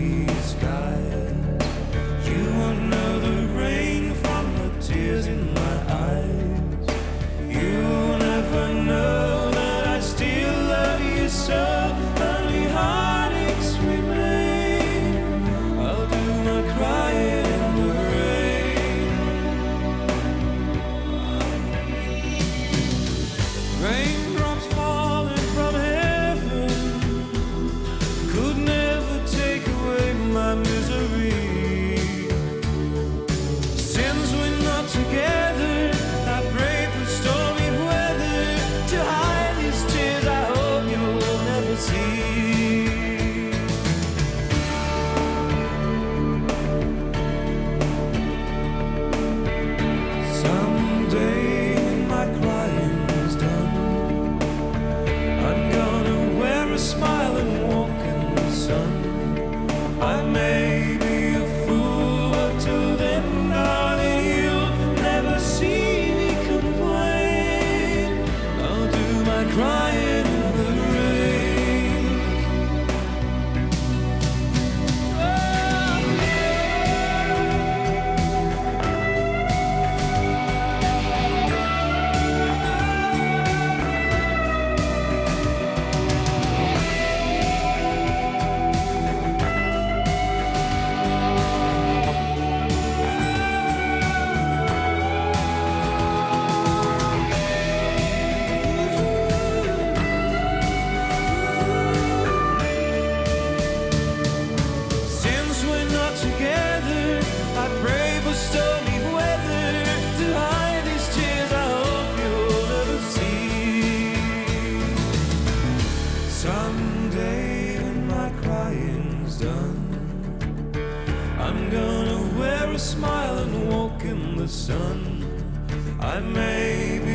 gray skies. You won't know the rain from the tears in my eyes. You'll never know that I still love you so. Only heartaches remain. I'll do my crying in the rain. Raindrops falling from heaven could never take away my misery. Since we're not together, I pray for stormy weather to hide these tears I hope you'll never see. Someday when my crying's done, I'm gonna wear a smile and walk in the sun. I may be a fool, but till then, darling, you'll never see me complain. I'll do my crying in the rain. Since we're not together, I pray for stormy weather to hide these tears I hope you'll never see. Someday when my crying's done, I'm gonna wear a smile and walk in the sun. I may be